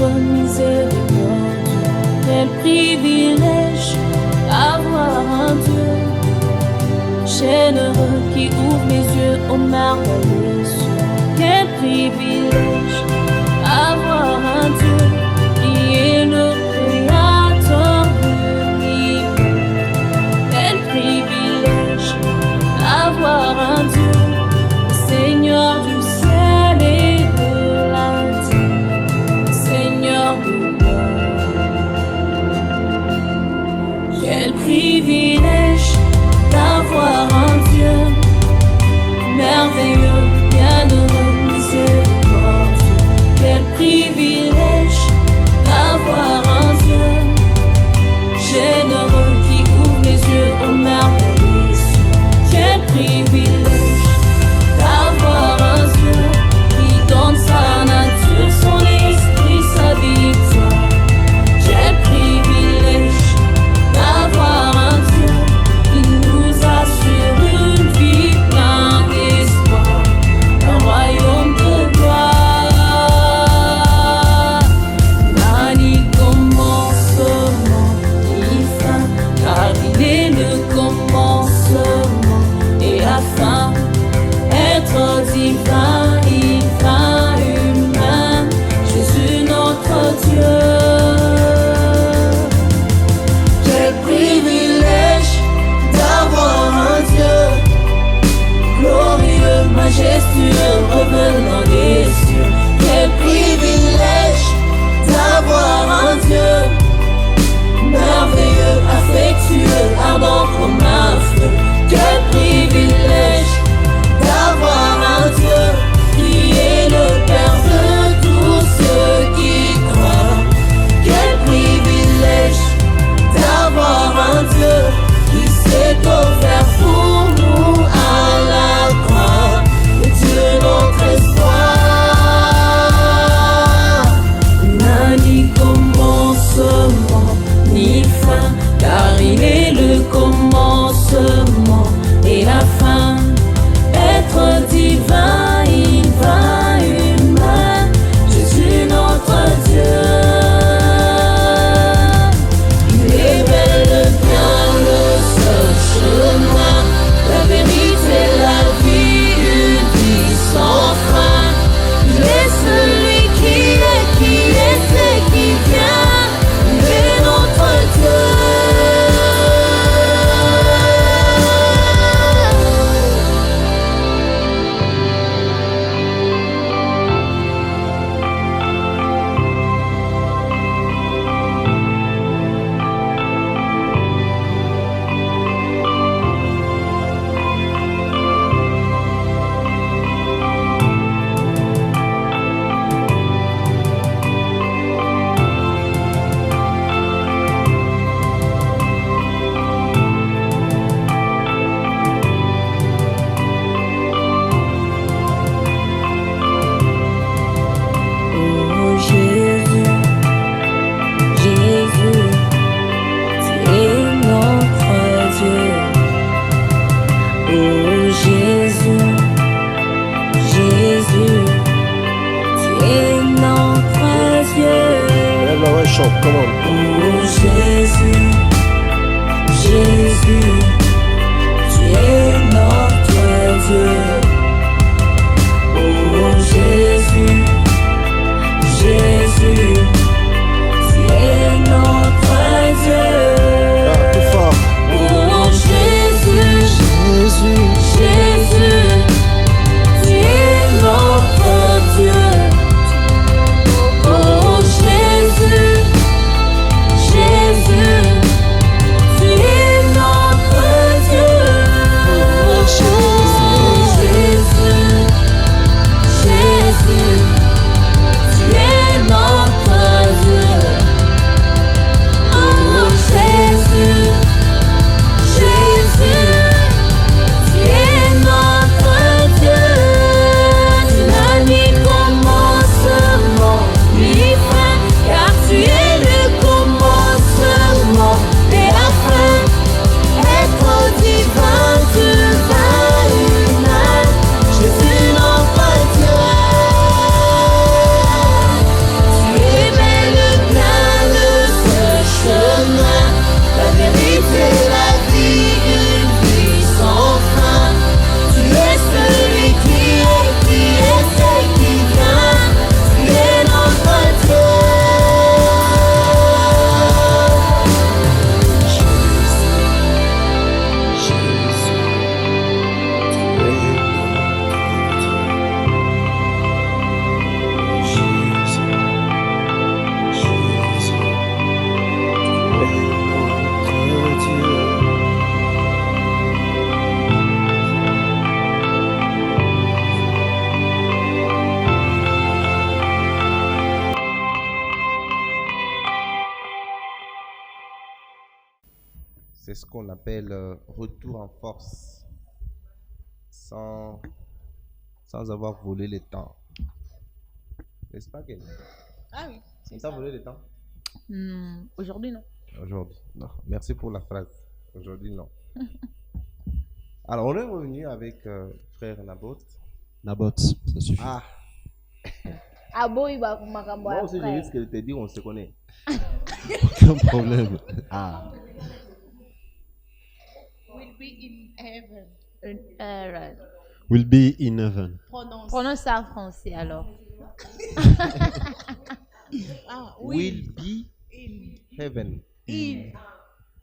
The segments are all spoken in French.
notre miséricorde. Quel privilège avoir un Dieu généreux qui ouvre les yeux aux merveilleux cieux. Quel privilège avoir un Dieu qui est le créateur de l'univers. Quel privilège avoir un Dieu, le Seigneur du ciel et de la terre, Seigneur de l'ordre. Quel privilège d'avoir un Dieu merveilleux, bienheureux, miséricordieux. Quel privilège d'avoir un Dieu généreux qui ouvre les yeux aux merveilleux cieux. Quel privilège d'avoir un Dieu qui donne sa nature, son esprit, sa victoire. Quel privilège d'avoir un Dieu qui nous assure une vie pleine d'espoir, un royaume de gloire. N'a ni commencement ni fin, car il est le commencement et la fin. Être divin, divin, humain, Jésus notre Dieu. Quel privilège d'avoir un Dieu glorieux, majestueux, revenant des cieux. Quel privilège d'avoir un Dieu merveilleux, affectueux, ardent comme un feu. Quel privilège d'avoir un Dieu qui est le Père de tous ceux qui croient. Quel privilège d'avoir un Dieu qui s'est offert pour nous à la croix, le Dieu notre espoir. N'a ni commencement ni fin, car il est le commencement et la fin. Être divin, divin, humain, Jésus notre Dieu. Il révèle le bien, le seul chemin, la vérité, la vie, une vie sans fin. Il est celui qui est et qui vient, il est notre Dieu. Oh Jésus, Jésus, tu es notre Dieu. Oh Jésus, Jésus, tu es notre Dieu. Lève la voix et chante, come on. Oh Jésus, Jésus, tu es notre Dieu. Oh Jésus, Jésus, tu es notre Dieu. Ah, plus fort. Oh Jésus, Jésus, Jésus, tu es notre Dieu. Oh Jésus, Jésus, s'appelle Retour en force, sans, sans avoir volé le temps. N'est-ce pas, Ken? Ah oui, c'est T'as ça. volé le temps? Aujourd'hui, non. Aujourd'hui, non. Merci pour la phrase. Aujourd'hui, non. Alors, on est revenu avec frère Naboth. Naboth, ça suffit. Ah, Ah bon, il va makambo moi aussi, je après. risque de te dire, on se connaît. Aucun problème. Ah, Will be in heaven. Right. Will be in heaven. Prononce. Prononce ça en français alors. Ah, will be In. heaven. In.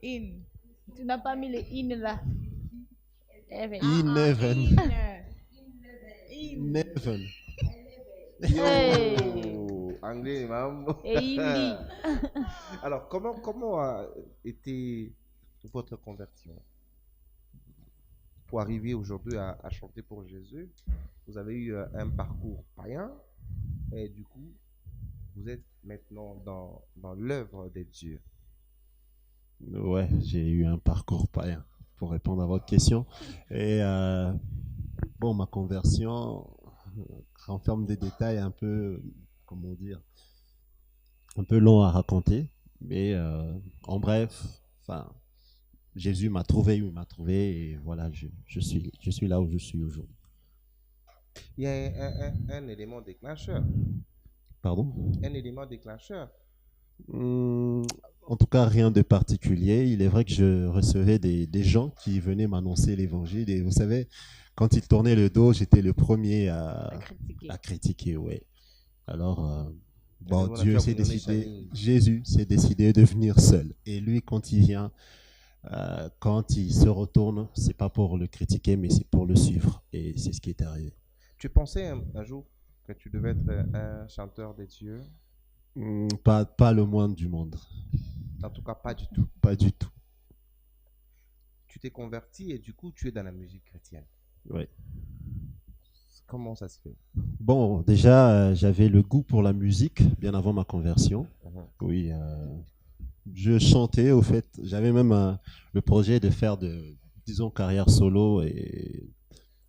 In. Tu n'as pas mis le in là. Heaven. In heaven. In. In heaven. Hey. Oh, anglais, maman. Et hindi. Alors, comment a été votre conversion pour arriver aujourd'hui à chanter pour Jésus? Vous avez eu un parcours païen et du coup, vous êtes maintenant dans l'œuvre de Dieu. Ouais, j'ai eu un parcours païen pour répondre à votre question. Et bon, ma conversion renferme des détails un peu, comment dire, un peu longs à raconter. Mais en bref, enfin, Jésus m'a trouvé où il m'a trouvé et voilà, je suis là où je suis aujourd'hui. Il y a un élément déclencheur. Pardon? Un élément déclencheur. En tout cas, rien de particulier. Il est vrai que je recevais des gens qui venaient m'annoncer l'évangile. Et vous savez, quand ils tournaient le dos, j'étais le premier à critiquer. Ouais. Alors, bon, voilà, Dieu tu as s'est abandonné décidé, Charlie. Jésus s'est décidé de venir seul. Et lui, quand il vient, quand il se retourne, c'est pas pour le critiquer, mais c'est pour le suivre. Et c'est ce qui est arrivé. Tu pensais un jour que tu devais être un chanteur de Dieu? Pas le moindre du monde. En tout cas, pas du tout. Pas du tout. Tu t'es converti et du coup, tu es dans la musique chrétienne. Ouais. Comment ça se fait? Bon, déjà, j'avais le goût pour la musique bien avant ma conversion. Oui, je chantais, au fait. J'avais même le projet de faire disons, carrière solo.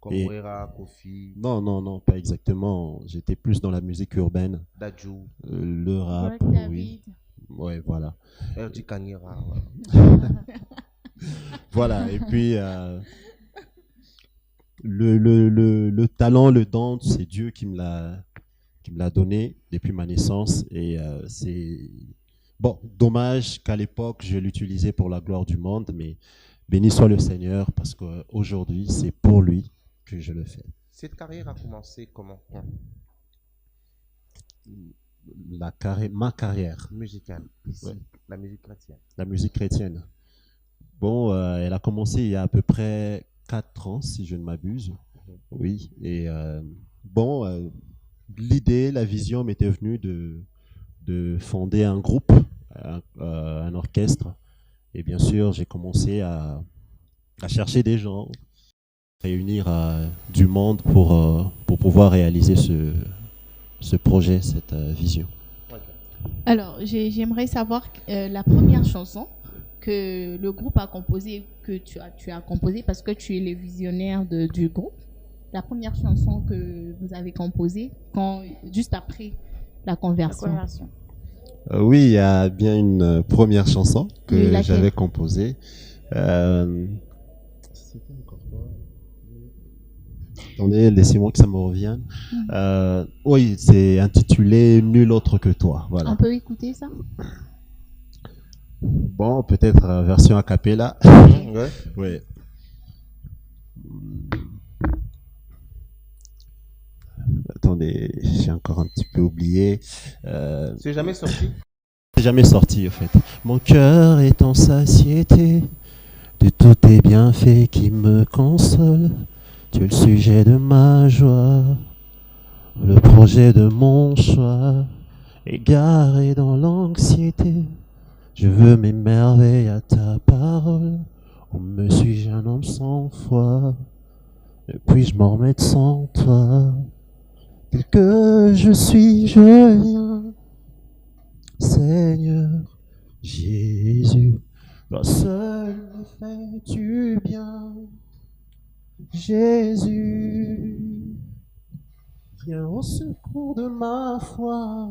Comme Et- Wera, Kofi, Non, pas exactement. J'étais plus dans la musique urbaine, Dadju, le rap, Black oui. David. Ouais, voilà. RJ Kanyera. Voilà, et puis le talent, le don, c'est Dieu qui me l'a donné depuis ma naissance. Et c'est bon, dommage qu'à l'époque je l'utilisais pour la gloire du monde, mais béni soit le Seigneur parce qu'aujourd'hui c'est pour lui que je le fais. Cette carrière a commencé comment? Quand? Ma carrière, Musicale, ici, Ouais. la musique chrétienne. la musique chrétienne. Bon, elle a commencé il y a à peu près 4 ans, si je ne m'abuse. Oui, et bon, l'idée, la vision m'était venue de fonder un groupe, un orchestre. Et bien sûr, j'ai commencé à chercher des gens, réunir du monde pour pouvoir réaliser ce projet, cette vision. Alors, j'aimerais savoir la première chanson que le groupe a composée, que tu as composée parce que tu es le visionnaire du groupe. La première chanson que vous avez composée juste après la conversion. Oui, il y a bien une première chanson Oui, que laquelle? j'avais composée. C'était encore quoi? Attendez, laissez-moi que ça me revienne. Oui, c'est intitulé Nul autre que toi. Voilà. On peut écouter ça? Bon, peut-être version a cappella. Ouais. Oui. Attendez, j'ai encore un petit peu oublié. C'est jamais sorti? C'est jamais sorti, en fait. Mon cœur est en satiété de tous tes bienfaits qui me consolent. Tu es le sujet de ma joie, le projet de mon choix. Égaré dans l'anxiété, je veux m'émerveiller à ta parole. Oh, me suis-je un homme sans foi? Et puis je m'en remets sans toi. Tel que je suis, je viens. Seigneur Jésus, Toi seul me fais du bien. Jésus, viens au secours de ma foi.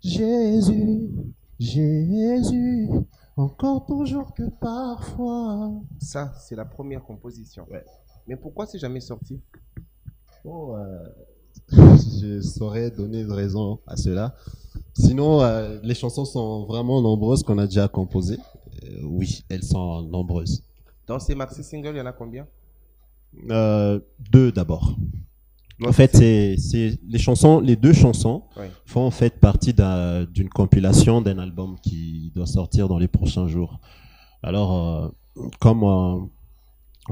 Jésus, Jésus, encore toujours que parfois. Ça, c'est la première composition. Ouais. Mais pourquoi c'est jamais sorti? Bon, je saurais donner une raison à cela. Sinon, les chansons sont vraiment nombreuses qu'on a déjà composées. Oui, elles sont nombreuses. Dans ces maxi singles, il y en a combien? 2 d'abord. En fait, c'est les 2 chansons Ouais. font en fait partie d'une compilation d'un album qui doit sortir dans les prochains jours. Alors, comme on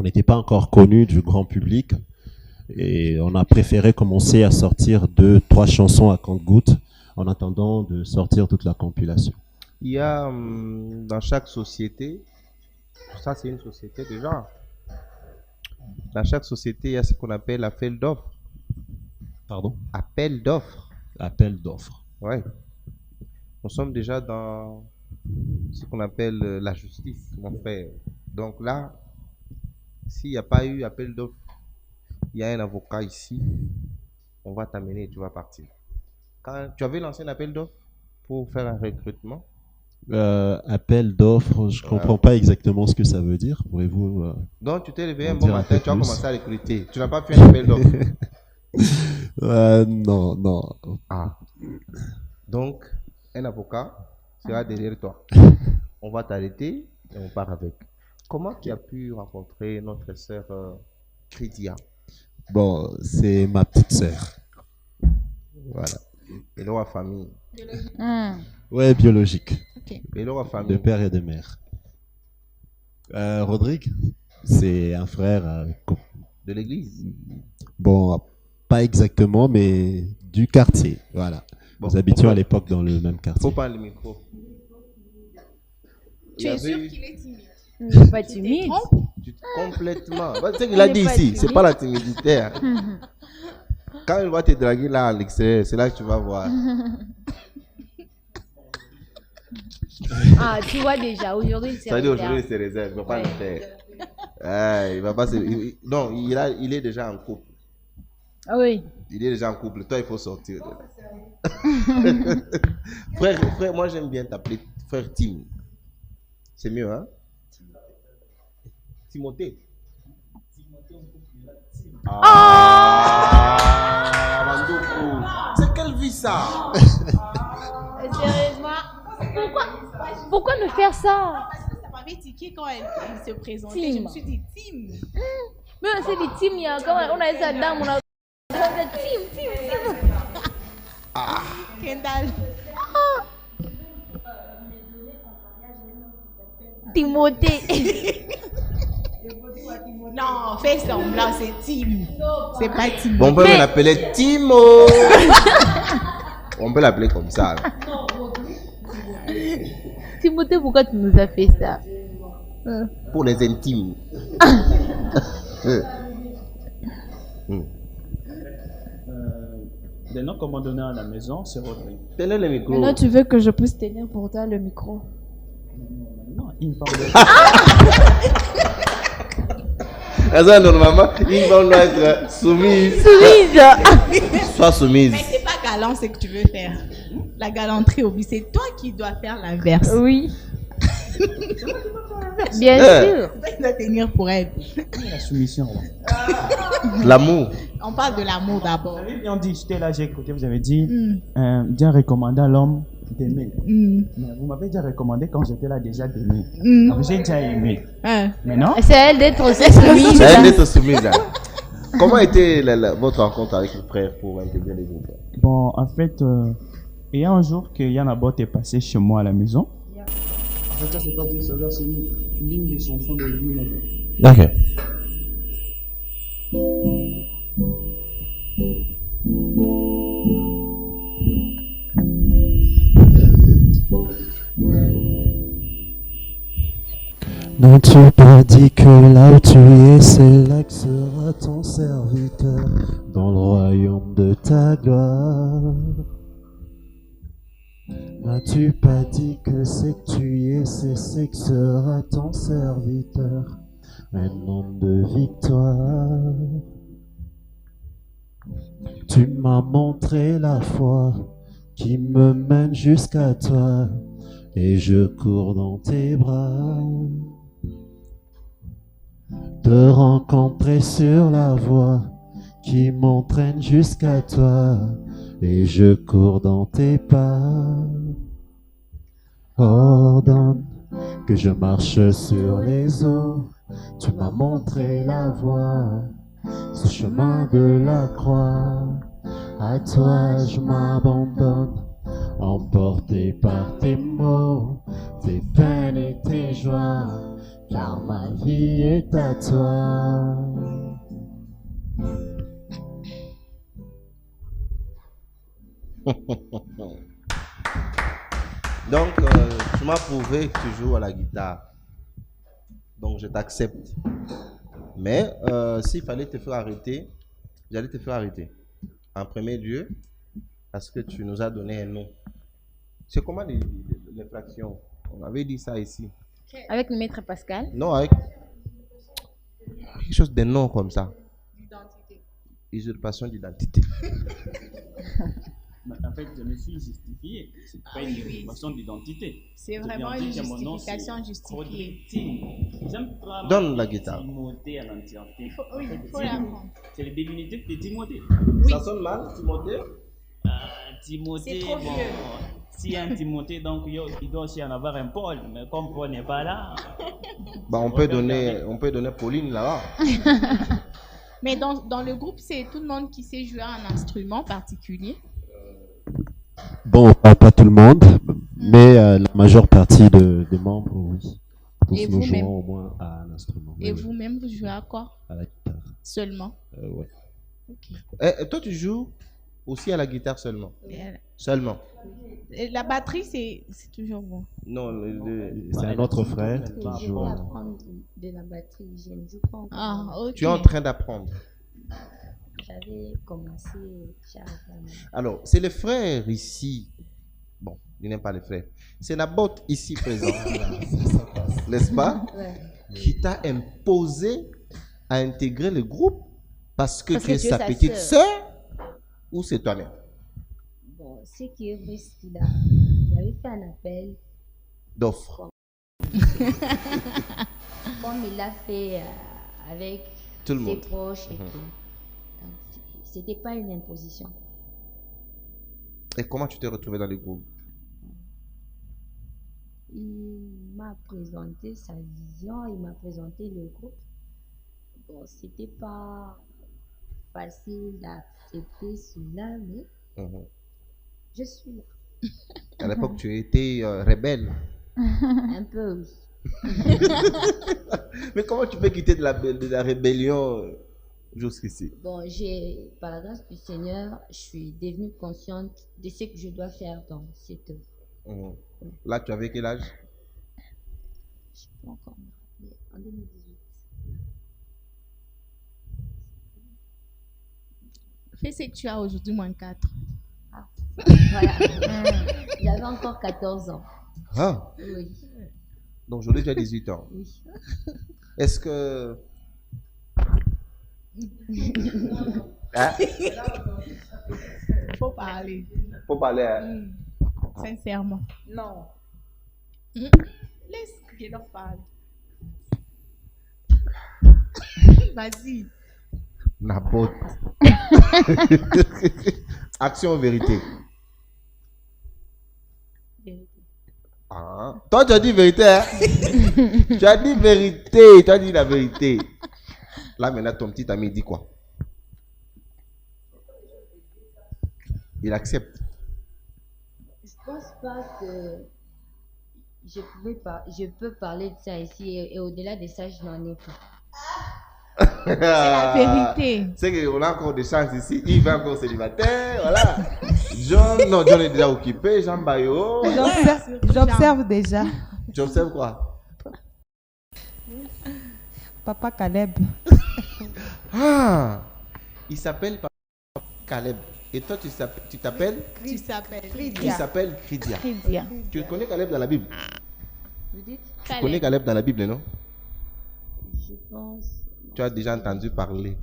n'était pas encore connu du grand public, et on a préféré commencer à sortir 2-3 chansons à compte-gouttes en attendant de sortir toute la compilation. Il y a dans chaque société, ça c'est une société déjà, dans chaque société, il y a ce qu'on appelle appel d'offres. Pardon? Appel d'offres. Appel d'offres. Ouais. Nous sommes déjà dans ce qu'on appelle la justice, mon frère. Donc là, s'il n'y a pas eu appel d'offres, il y a un avocat ici, on va t'amener et tu vas partir. Quand tu avais lancé un appel d'offres pour faire un recrutement, Appel d'offres, je comprends pas exactement ce que ça veut dire. Pourriez-vous donc tu t'es réveillé en un bon dire un matin, peu tu as plus? commencé à recruter. Tu n'as pas fait un appel d'offres. Non, non. Ah. Donc, un avocat sera derrière toi. On va t'arrêter et on part avec. Comment tu as pu rencontrer notre sœur Chrétia? Bon, c'est ma petite sœur. Voilà. Et leur famille. Ouais, biologique. Et leur De famille. père et de mère. Rodrigue, c'est un frère. De l'église. Bon, pas exactement, mais du quartier. Voilà. Bon, Nous habitions à l'époque dans le même quartier. Faut pas le micro. Tu es sûr qu'il est timide? Il n'est pas timide. Complètement. C'est ce qu'il a dit pas ici. timide. C'est pas la timidité. Hein. Quand il va te draguer là à l'extérieur, c'est là que tu vas voir. Ah, tu vois déjà, aujourd'hui, il s'est Ça dit aujourd'hui, réservé. c'est réserve. Il va pas Ouais. le faire. Ah, il va pas se... Non, il est déjà en couple. Ah oui. Il est déjà en couple. Toi, il faut sortir de là. frère, moi, j'aime bien t'appeler frère Tim. C'est mieux, hein? Timothée. Ah, Mandoko. C'est quelle vie ça? Sérieusement, pourquoi nous faire ça? Ça m'avait tiqué quand elle se présentait. Tim. Je me suis dit, Tim. Mais c'est des teams, il y a quand on a ça dame, on a team. Kendall. Timothée. Non, fais semblant, c'est Tim. C'est pas Tim. Bon, on peut l'appeler Timo. On peut l'appeler comme ça. Là. Timothée, pourquoi tu nous as fait ça? Pour les intimes. Les noms qu'on m'a donné à la maison, c'est Rodrigue. Tenez le micro. Maintenant, tu veux que je puisse tenir pour toi le micro. Non, il me parle de... Ça, normalement, ils vont être soumises. Sois soumise. Mais c'est pas galant ce que tu veux faire. La galanterie, Obi, c'est toi qui dois faire l'inverse. Oui. Bien sûr. Tu dois tenir pour elle. La soumission, là. L'amour. On parle de l'amour d'abord. Vous avez bien dit, j'étais là, j'ai écouté, vous avez dit, bien recommandé à l'homme d'aimer. Mais vous m'avez déjà recommandé quand j'étais là déjà d'aimer. Donc, j'ai déjà aimé. Mais non, C'est à elle d'être aussi soumise. C'est elle d'être soumise. Hein. Comment était votre rencontre avec le frère pour intégrer les groupes? bon, en fait, il y a un jour que Yann Abbott est passé chez moi à la maison. En fait, ça, c'est pas dit, ça c'est une ligne de chanson de lui. D'accord. Non, tu t'as dit que là où tu es, c'est là que sera ton serviteur dans le royaume de ta gloire. N'as-tu pas dit que c'est que tu es, c'est que sera ton serviteur, un homme de victoire. Tu m'as montré la foi qui me mène jusqu'à toi, et je cours dans tes bras. Te rencontrer sur la voie qui m'entraîne jusqu'à toi, et je cours dans tes pas. Ordonne que je marche sur les eaux, tu m'as montré la voie, ce chemin de la croix. À toi je m'abandonne, emporté par tes mots, tes peines et tes joies, car ma vie est à toi. Donc, tu m'as prouvé que tu joues à la guitare. Donc, je t'accepte. Mais s'il fallait te faire arrêter, j'allais te faire arrêter. En premier lieu, parce que tu nous as donné un nom. C'est comment les fractions? On avait dit ça ici. Avec le maître Pascal. Non, avec quelque chose de nom comme ça. Identité. Usurpation d'identité. En fait, je me suis justifié. C'est pas une usurpation d'identité. C'est vraiment une justification justifiée. Donne la guitare. Timothée à l'entièreté. Oui, il faut l'apprendre. C'est le diminutif de Timothée. Oui. Ça sonne mal, Timothée? Timothée, C'est trop bon, vieux. s'il y a un Timothée, donc il doit aussi en avoir un Paul. Mais comme Paul n'est pas là. Bah, on peut donner Pauline là-bas. Mais dans le groupe, c'est tout le monde qui sait jouer un instrument particulier. Bon, pas tout le monde, mais la majeure partie des membres, oui. Tous Et nous vous-même? jouons au moins à un instrument. Et Oui, vous-même, vous jouez à quoi? à la guitare. Seulement. Ouais. Ok. Et toi, tu joues aussi à la guitare seulement? Seulement? Et la batterie, c'est toujours bon. Non, C'est un autre frère Je qui vais joue. apprendre de la batterie. Je ne joue pas encore. Ah, ok. tu es en train d'apprendre. J'avais commencé Alors, c'est le frère ici. Bon, il n'aime pas les frères. C'est Nabot ici présent. N'est-ce pas? Ouais. Qui t'a imposé à intégrer le groupe parce que tu es tu es sa sa petite sœur ou c'est toi-même? Bon, ce qui est vrai, c'est qu'il avait fait un appel. D'offre. Comme il l'a fait avec Tout le ses monde. proches et tout. Donc, c'était pas une imposition. Et comment tu t'es retrouvé dans le groupe? Il m'a présenté sa vision, il m'a présenté le groupe. Bon, c'était pas facile d'accepter cela, mais je suis là. À l'époque, tu étais rebelle. Un peu, oui. Mais comment tu peux quitter de la rébellion jusqu'ici? Bon, par la grâce du Seigneur, je suis devenue consciente de ce que je dois faire dans cette œuvre. Là, tu avais quel âge? Je ne peux pas encore me rappeler. En 2018. Fais ce que tu as aujourd'hui, moins 4. Ah, voilà. J'avais encore 14 ans. Ah, Oui. donc aujourd'hui, tu as 18 ans. Oui. Est-ce que... Hein? Faut parler. Faut parler à... Sincèrement. Non. Laisse leur parler. Vas-y. Nabot. Action ou vérité? Vérité. Ah. Toi, tu as dit vérité, hein? Tu as dit vérité. Tu as dit la vérité. Là, maintenant, ton petit ami dit quoi? Il accepte. Je pense pas que je peux parler de ça ici et au-delà de ça, je n'en ai pas. C'est la vérité. C'est qu'on a encore des chances ici. Yves est encore célibataire. Voilà. John est déjà occupé. Jean Bayo. J'observe déjà. Tu observes quoi? Papa Caleb. Ah, il s'appelle Caleb. Et toi, tu t'appelles Tu s'appelles Tu s'appelles Kridia. Kridia. Tu connais Caleb dans la Bible? Vous dites? Tu connais Caleb dans la Bible, non? Je pense. Tu as déjà entendu parler.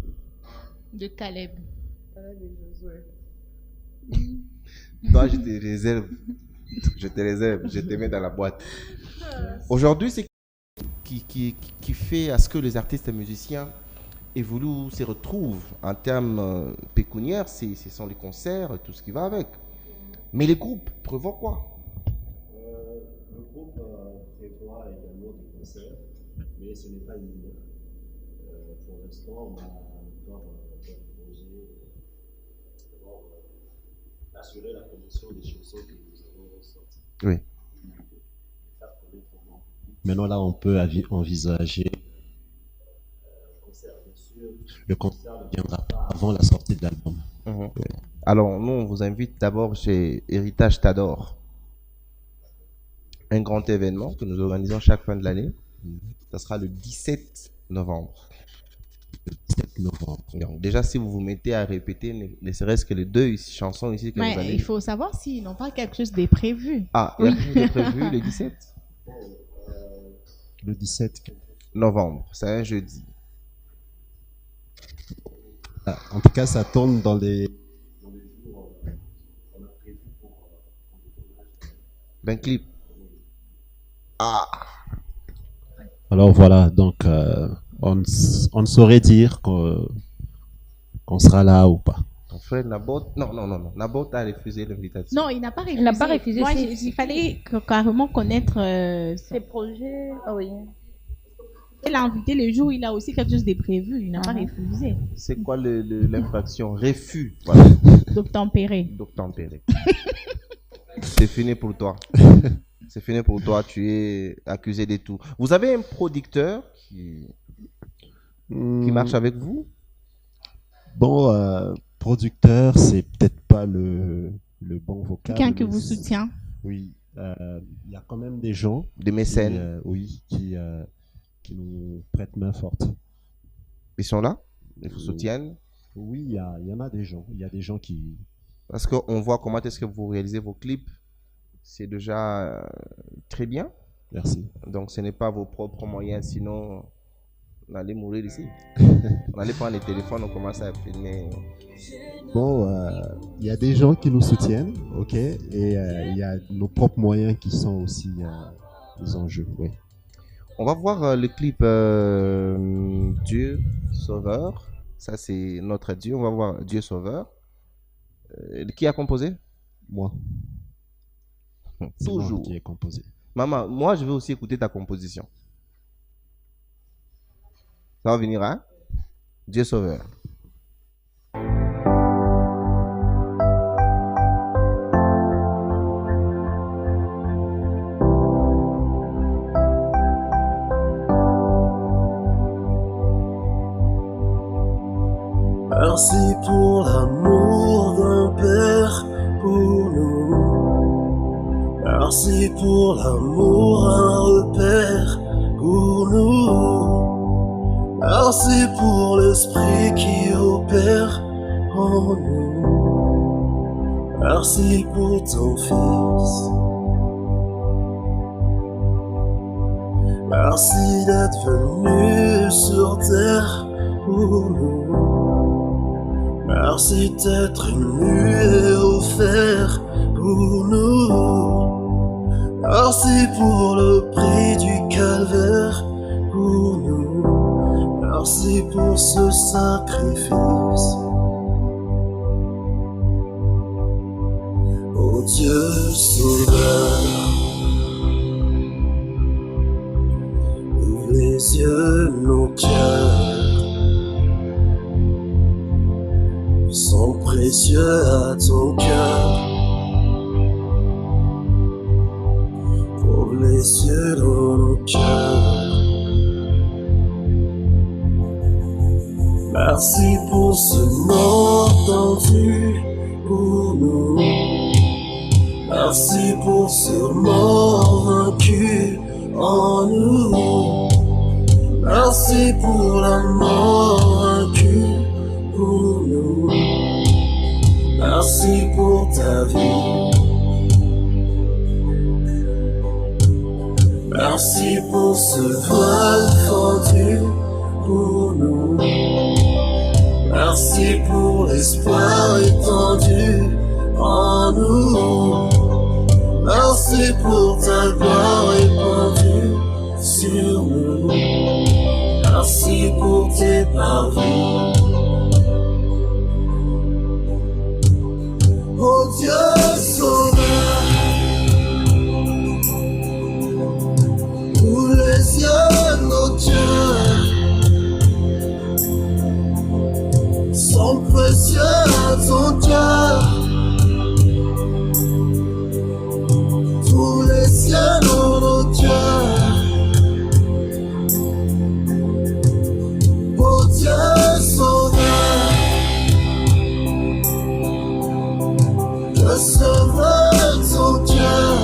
de Caleb. Toi, je te réserve. Je te réserve. Je te mets dans la boîte. Aujourd'hui, c'est qui fait à ce que les artistes et musiciens évoluent, se retrouvent en termes pécuniaires, ce sont les concerts, tout ce qui va avec. Mais les groupes prévoient quoi? Le groupe prévoit également des concerts, mais ce n'est pas imminent. Pour l'instant, on a encore des projets pour assurer la promotion des chansons que nous avons sorties. Oui. Maintenant, là, on peut envisager le concert ne viendra pas avant la sortie de l'album. Oui. Alors, nous, on vous invite d'abord chez Héritage T'adore. Un grand événement que nous organisons chaque fin de l'année. Ça sera le 17 novembre. Le 17 novembre. Donc, déjà, si vous vous mettez à répéter, ne serait-ce que les deux chansons ici que vous allez... Il faut savoir s'ils n'ont pas quelque chose de prévu. Ah, il y a quelque chose de prévu le 17 Le 17 novembre, c'est un jeudi. Ah, en tout cas, ça tourne dans les jours qu'on a prévu pour d'un clip. Ah. Alors voilà, donc on ne saurait dire qu'on sera là ou pas. Ton frère Nabot, non. Nabot a refusé l'invitation. Non, il n'a pas refusé. Il n'a pas refusé. Moi, il fallait carrément connaître Ses projets. Ah oui. Il a invité le jour, il a aussi quelque chose de prévu. Il n'a pas refusé. C'est quoi l'infraction? Refus. Voilà. D'obtempérer. D'obtempérer. C'est fini pour toi. C'est fini pour toi. Tu es accusé de tout. Vous avez un producteur qui marche avec vous? Bon, producteur, c'est peut-être pas le bon vocable. Quelqu'un qui vous soutient. Oui. Il y a quand même des gens. Des mécènes. Qui nous prêtent main forte. Ils sont là? Ils vous soutiennent? Oui, il y en a des gens. Il y a des gens qui... Parce qu'on voit comment est-ce que vous réalisez vos clips. C'est déjà très bien. Merci. Donc ce n'est pas vos propres moyens, sinon on allait mourir ici. On allait prendre les téléphones, on commence à filmer. Bon, il y a des gens qui nous soutiennent, ok, et il y a nos propres moyens qui sont aussi les enjeux, oui. On va voir le clip Dieu Sauveur. Ça, c'est notre Dieu. On va voir Dieu Sauveur. Qui a composé? Moi. C'est Toujours. moi qui ai composé. Maman, moi, je veux aussi écouter ta composition. Ça va venir, hein? Dieu Sauveur. Merci pour l'amour d'un père pour nous. Merci pour l'amour, un repère pour nous. Merci pour l'esprit qui opère en nous. Merci pour ton fils. Merci d'être venu sur terre pour nous. Merci d'être ému et offert pour nous. Merci pour le prix du calvaire pour nous. Merci pour ce sacrifice. Oh Dieu sauveur, ouvre les yeux de nos cœurs. Sont précieux à ton cœur. Ouvre les yeux dans nos cœurs. Merci pour ce mort tendu pour nous. Merci pour ce mort vaincu en nous. Merci pour la mort vaincue pour nous. Merci ta vie. Merci pour ce voile fendu pour nous. Merci pour l'espoir étendu en nous. Merci pour ta gloire répandue sur nous. Merci pour tes parvis. Oh Dieu sauveur, ouvre les yeux de nos cœurs, sont précieux à ton cœur. Tous les cieux dans nos cœurs. Oh Dieu sauveur, je sauveur ton cœur.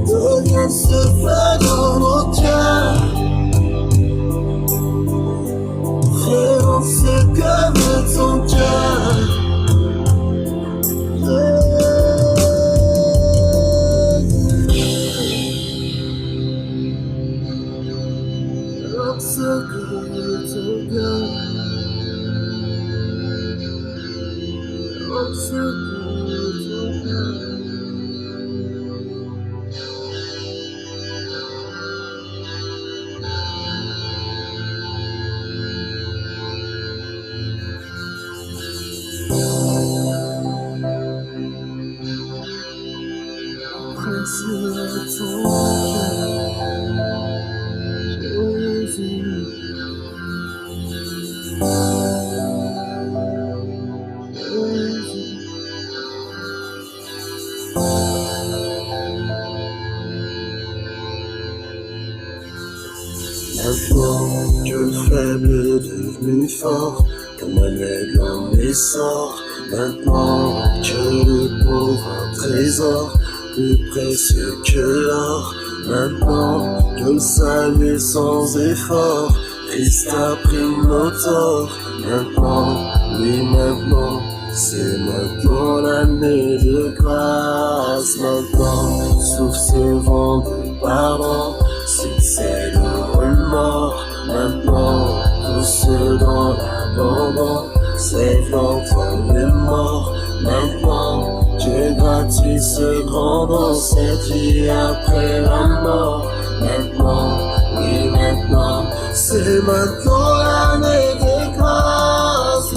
Deviens ce feu dans nos cœurs. Fais-en ce que veut ton cœur. Maintenant que le faible est devenu fort, comme un aigle en essor. Maintenant que le pauvre a un trésor, plus précieux que l'or. Maintenant que le salut est sans effort, Christ a pris nos torts. Maintenant, oui maintenant, c'est maintenant l'année de grâce. Maintenant, souffle ce vent de pardon, succès de remords. Maintenant, tous ceux dans l'abandon, sève l'enfant des morts. Maintenant, Dieu gratuit ce grand don, cette vie après la mort. Maintenant, oui maintenant, c'est maintenant l'année de grâce.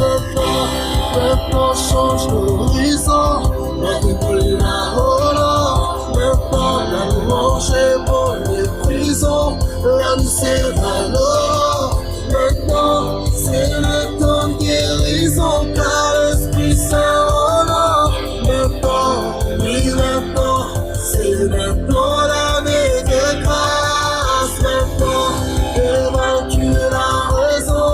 Maintenant change l'horizon, maintenant plus la honor. Maintenant la louange est pour les prisons, l'âme c'est l'amour. Maintenant c'est le temps de guérison, car l'Esprit Saint honore. Maintenant, oui maintenant, c'est maintenant l'année de grâce. Maintenant, j'ai vaincu la raison,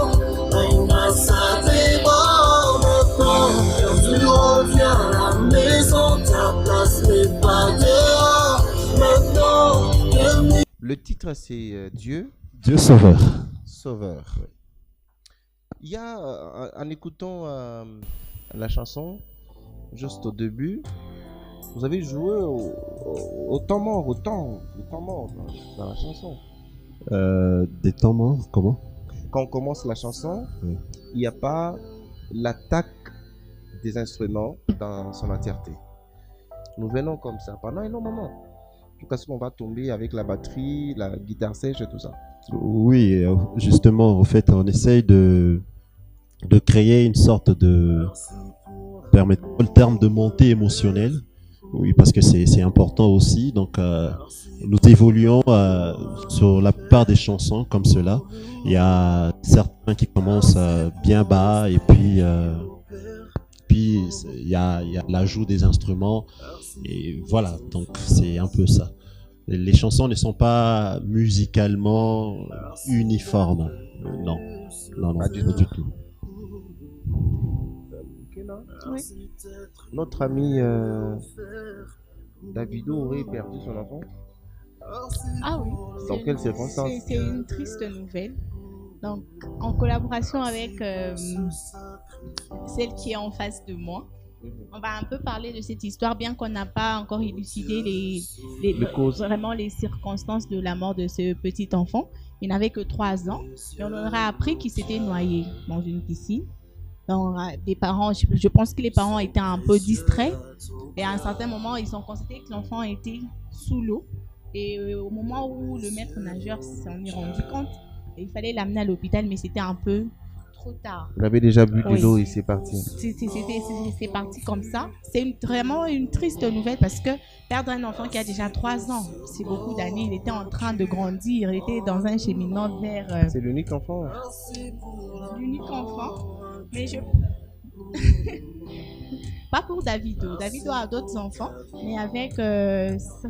on a ça débord. Maintenant, quand tu reviens à la maison, ta place n'est pas dehors. Maintenant, Le titre c'est Dieu. Dieu sauveur. Sauveur. Il y a, en écoutant la chanson, juste au début, vous avez joué au temps mort, au temps mort dans la chanson. Des temps morts, comment? Quand on commence la chanson, Oui. il n'y a pas l'attaque des instruments dans son entièreté. Nous venons comme ça pendant un long moment. Jusqu'à ce qu'on va tomber avec la batterie, la guitare sèche et tout ça. Oui, justement, en fait, on essaye de créer une sorte de, permettons le terme de montée émotionnelle. Oui, parce que c'est important aussi. Donc, nous évoluons sur la plupart des chansons comme cela. Il y a certains qui commencent bien bas et puis il y a l'ajout des instruments et voilà. Donc, c'est un peu ça. Les chansons ne sont pas musicalement uniformes. Non, pas du tout. Oui. Notre ami Davido aurait perdu son enfant. Ah oui. Dans quelles circonstances? C'est une triste nouvelle. Donc, en collaboration avec celle qui est en face de moi. On va un peu parler de cette histoire, bien qu'on n'a pas encore élucidé vraiment les circonstances de la mort de ce petit enfant. Il n'avait que 3 ans et on aura appris qu'il s'était noyé dans une piscine. Donc, les parents, je pense que les parents étaient un peu distraits et à un certain moment, ils ont constaté que l'enfant était sous l'eau. Et au moment où le maître nageur s'en est rendu compte, il fallait l'amener à l'hôpital, mais c'était un peu trop tard. Il avait déjà bu de l'eau et c'est parti. C'est parti comme ça. C'est vraiment une triste nouvelle parce que perdre un enfant qui a déjà 3 ans, c'est beaucoup d'années. Il était en train de grandir, il était dans un cheminement vers... C'est l'unique enfant. L'unique enfant. Mais je... Pas pour Davido. Davido a d'autres enfants, mais avec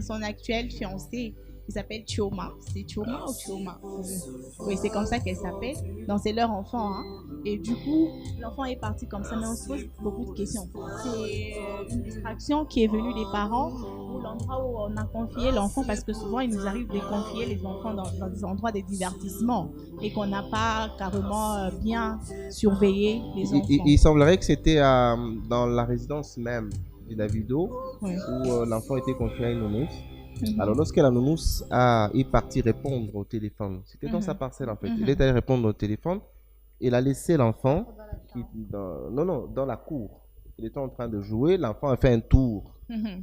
son actuel fiancé. Il s'appelle Chioma. C'est Chioma ou Chioma? Oui, c'est comme ça qu'elle s'appelle. Donc, c'est leur enfant. Hein. Et du coup, l'enfant est parti comme ça, mais on se pose beaucoup de questions. C'est une distraction qui est venue des parents ou l'endroit où on a confié l'enfant, parce que souvent, il nous arrive de confier les enfants dans des endroits de divertissement et qu'on n'a pas carrément bien surveillé les enfants. Il semblerait que c'était dans la résidence même de Davido, où l'enfant était confié à une nounou. Alors, lorsque la nounousse est partie répondre au téléphone, c'était dans sa parcelle en fait. Il est allé répondre au téléphone. Il a laissé l'enfant dans la cour. Il était en train de jouer. L'enfant a fait un tour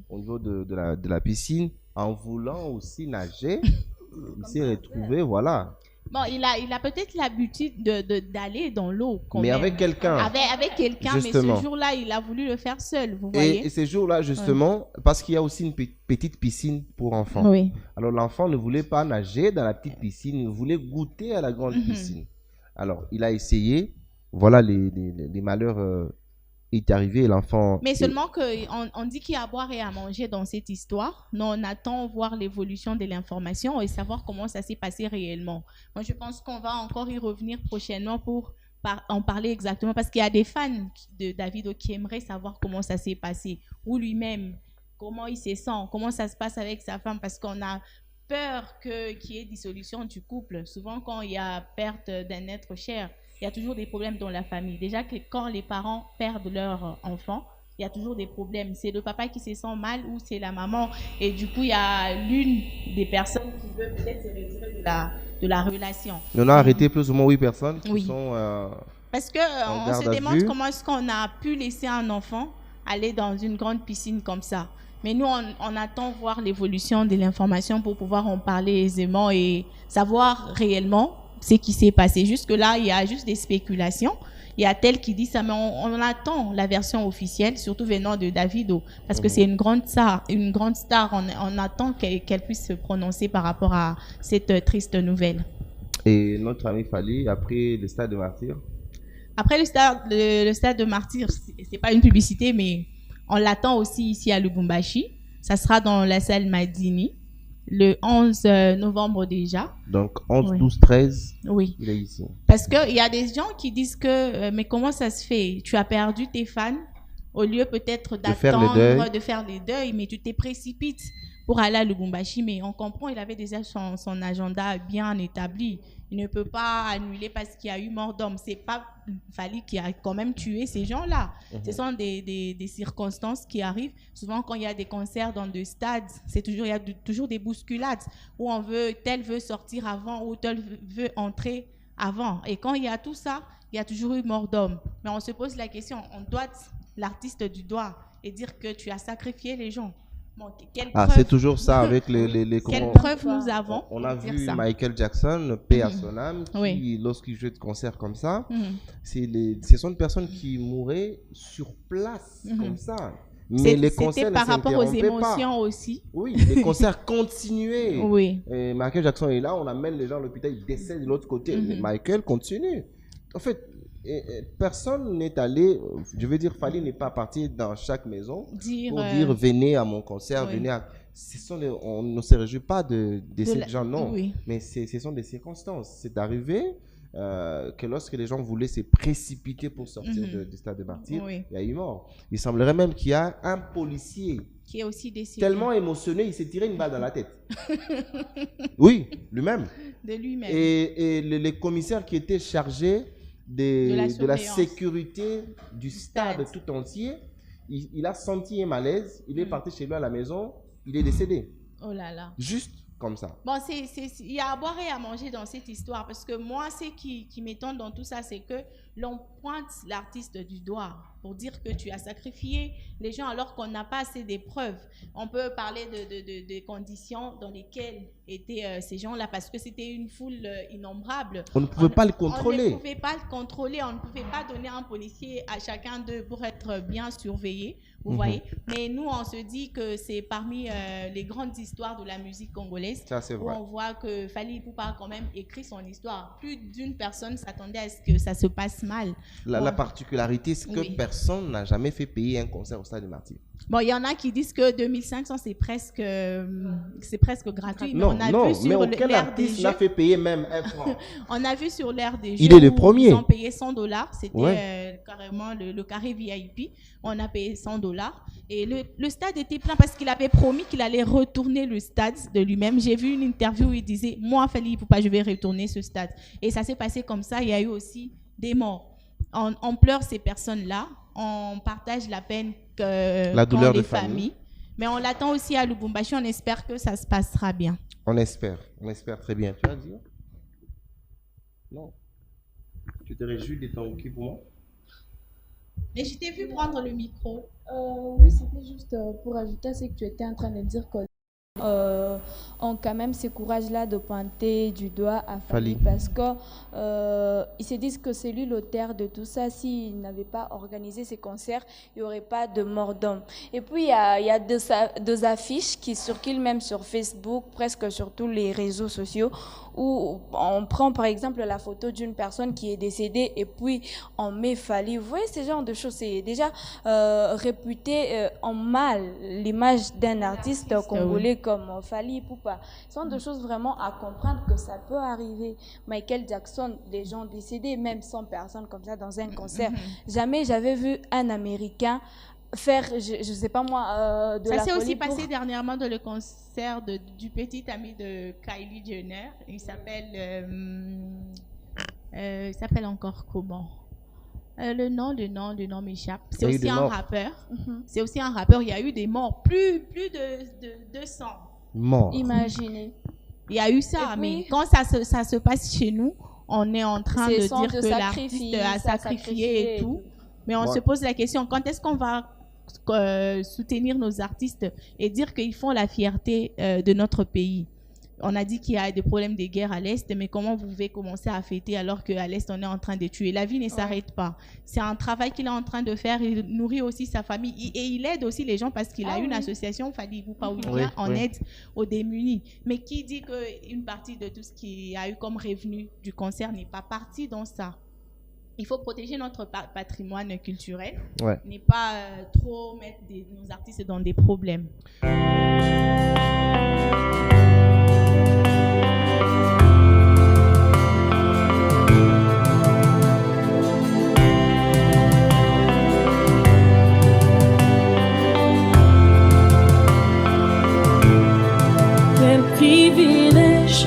au niveau de la piscine en voulant aussi nager. Il s'est retrouvé, voilà. Bon, il a peut-être l'habitude d'aller dans l'eau. Mais avec quelqu'un. Avec quelqu'un, mais ce jour-là, il a voulu le faire seul, vous voyez. Et ce jour-là, justement, parce qu'il y a aussi une petite piscine pour enfants. Oui. Alors, l'enfant ne voulait pas nager dans la petite piscine, il voulait goûter à la grande piscine. Alors, il a essayé. Voilà les malheurs est arrivé, l'enfant... Mais seulement qu'on dit qu'il y a à boire et à manger dans cette histoire. Nous, on attend voir l'évolution de l'information et savoir comment ça s'est passé réellement. Moi, je pense qu'on va encore y revenir prochainement pour en parler exactement, parce qu'il y a des fans de Davido qui aimeraient savoir comment ça s'est passé, ou lui-même, comment il se sent, comment ça se passe avec sa femme, parce qu'on a peur qu'il y ait dissolution du couple. Souvent, quand il y a perte d'un être cher, il y a toujours des problèmes dans la famille. Déjà que quand les parents perdent leur enfant, il y a toujours des problèmes. C'est le papa qui se sent mal ou c'est la maman. Et du coup, il y a l'une des personnes qui veut peut-être se retirer de la relation. On a arrêté plus ou moins 8 personnes qui sont parce qu'on se demande comment est-ce qu'on a pu laisser un enfant aller dans une grande piscine comme ça. Mais nous, on attend voir l'évolution de l'information pour pouvoir en parler aisément et savoir réellement ce qui s'est passé. Jusque-là, il y a juste des spéculations. Il y a tel qui dit ça, mais on attend la version officielle, surtout venant de Davido, parce que c'est une grande star. On attend qu'elle puisse se prononcer par rapport à cette triste nouvelle. Et notre ami Fally, après le stade de martyr? Après le stade de martyr, c'est pas une publicité, mais on l'attend aussi ici à Lubumbashi. Ça sera dans la salle Madini. Le 11 novembre déjà. Donc 11, 12, 13, oui. Il est ici. Parce qu'il y a des gens qui disent que, mais comment ça se fait? Tu as perdu tes fans, au lieu peut-être d'attendre, de faire les deuils, mais tu t'es précipité pour aller à Lubumbashi. Mais on comprend, il avait déjà son agenda bien établi. Il ne peut pas annuler parce qu'il y a eu mort d'homme. C'est pas Fally qui a quand même tué ces gens-là. Ce sont des circonstances qui arrivent. Souvent, quand il y a des concerts dans des stades, il y a toujours des bousculades où tel veut sortir avant ou tel veut entrer avant. Et quand il y a tout ça, il y a toujours eu mort d'homme. Mais on se pose la question, on doit l'artiste du doigt et dire que tu as sacrifié les gens. Bon, c'est toujours ça avec les quelles preuves nous avons? On a vu Michael Jackson, paix à son âme, qui, lorsqu'il jouait de concert comme ça, ce sont des personnes qui mouraient sur place comme ça. Mais les concerts c'était par rapport aux émotions aussi. Oui, les concerts continuaient. Oui. Et Michael Jackson est là, on amène les gens à l'hôpital, ils décèdent de l'autre côté. Mais Michael continue. En fait, personne n'est allé, je veux dire, Fally n'est pas parti dans chaque maison pour dire venez à mon concert, venez à... on ne se réjouit pas de ces gens, non. Mais ce sont des circonstances. C'est arrivé que lorsque les gens voulaient se précipiter pour sortir du stade de martyr, il y a eu mort. Il semblerait même qu'il y a un policier qui est aussi décédé. Tellement émotionné, il s'est tiré une balle dans la tête. Oui, lui-même. De lui-même. Et les commissaires qui étaient chargés de la sécurité du stade tout entier. Il a senti un malaise, il est parti chez lui à la maison, il est décédé. Oh là là. Juste comme ça. Bon, il y a à boire et à manger dans cette histoire, parce que moi, ce qui m'étonne dans tout ça, c'est que l'on pointe l'artiste du doigt pour dire que tu as sacrifié les gens alors qu'on n'a pas assez d'épreuves. On peut parler de conditions dans lesquelles étaient ces gens-là, parce que c'était une foule innombrable. On ne pouvait pas le contrôler. On ne pouvait pas le contrôler, on ne pouvait pas donner un policier à chacun d'eux pour être bien surveillé, vous voyez. Mais nous, on se dit que c'est parmi les grandes histoires de la musique congolaise. Ça, c'est vrai. Où on voit que Fally Ipupa a quand même écrit son histoire. Plus d'une personne s'attendait à ce que ça se passe mal. La particularité, c'est que personne n'a jamais fait payer un concert au Stade des Martyrs. Bon, il y en a qui disent que 2500, c'est presque gratuit. Non, mais aucun artiste n'a fait payer même un franc. On a vu sur l'ère des jeux. Il est le premier. Ils ont payé $100. C'était carrément le carré VIP. On a payé $100. Et le stade était plein parce qu'il avait promis qu'il allait retourner le stade de lui-même. J'ai vu une interview où il disait, moi, Fally Ipupa, je vais retourner ce stade. Et ça s'est passé comme ça. Il y a eu aussi des morts. On pleure ces personnes-là. On partage la peine la douleur des familles. Mais on l'attend aussi à Lubumbashi. On espère que ça se passera bien. On espère très bien. Tu as dit? Non. Tu te réjouis de ton qui pour moi? Mais je t'ai vu prendre le micro. Oui, c'était juste pour ajouter à ce que tu étais en train de dire que ont quand même ce courage-là de pointer du doigt à Fally parce que ils se disent que c'est lui l'auteur de tout ça. S'il n'avait pas organisé ces concerts, il n'y aurait pas de mort d'homme. Et puis, il y a deux affiches qui circulent même sur Facebook, presque sur tous les réseaux sociaux, où on prend par exemple la photo d'une personne qui est décédée et puis on met Fally. Vous voyez, ce genre de choses, c'est déjà réputé en mal l'image d'un artiste congolais comme Fally Ipupa. Ce sont des choses vraiment à comprendre que ça peut arriver. Michael Jackson, des gens décédés, même 100 personnes comme ça dans un concert. Jamais j'avais vu un Américain faire, je sais pas moi, de la folie. Ça s'est aussi passé dernièrement dans le concert du petit ami de Kylie Jenner. Il s'appelle encore comment? Le nom m'échappe. C'est aussi un rappeur. C'est aussi un rappeur. Il y a eu des morts, plus de 200 morts. Imaginez. Il y a eu ça, mais quand ça se passe chez nous, on est en train de dire que l'artiste a sacrifié et tout. Mais on se pose la question, quand est-ce qu'on va soutenir nos artistes et dire qu'ils font la fierté de notre pays? On a dit qu'il y a des problèmes de guerre à l'Est, mais comment vous pouvez commencer à fêter alors qu'à l'Est, on est en train de tuer? La vie ne s'arrête pas. C'est un travail qu'il est en train de faire. Il nourrit aussi sa famille et il aide aussi les gens parce qu'il a une association, Fally Ipupa, où il vient en aide aux démunis. Mais qui dit qu'une partie de tout ce qu'il a eu comme revenu du concert n'est pas partie dans ça? Il faut protéger notre patrimoine culturel, ne pas trop mettre nos artistes dans des problèmes. Quel privilège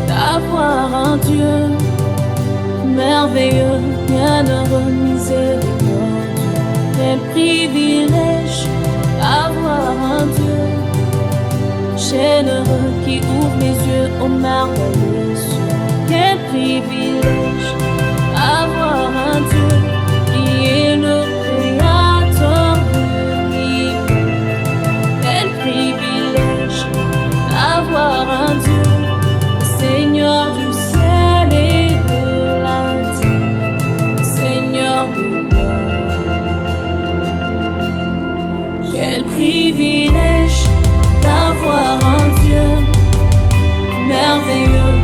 d'avoir un Dieu merveilleux, bienheureux, miséricordieux. Quel privilège d'avoir un Dieu généreux qui ouvre les yeux aux merveilleux cieux. Quel privilège d'avoir un Dieu qui est le créateur de l'univers. Quel privilège d'avoir un Dieu, le Seigneur du ciel et de la terre, Seigneur de l'eau. Quel privilège d'avoir un Dieu merveilleux,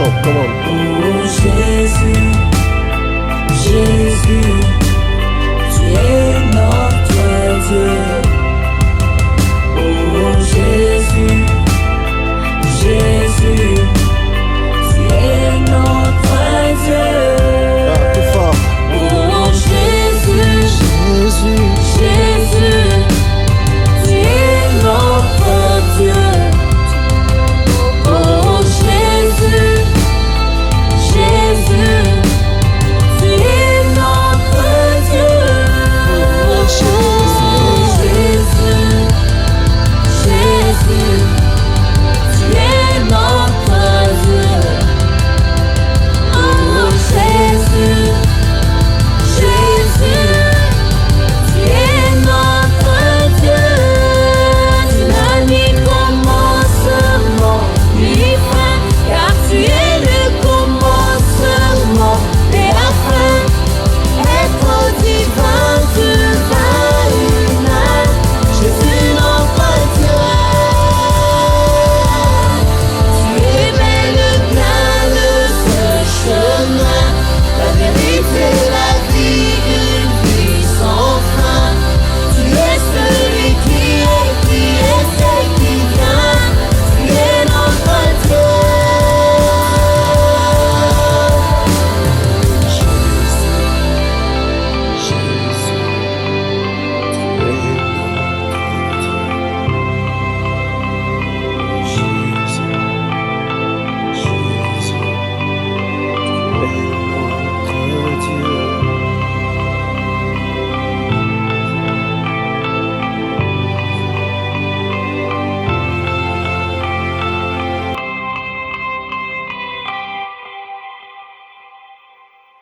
come on.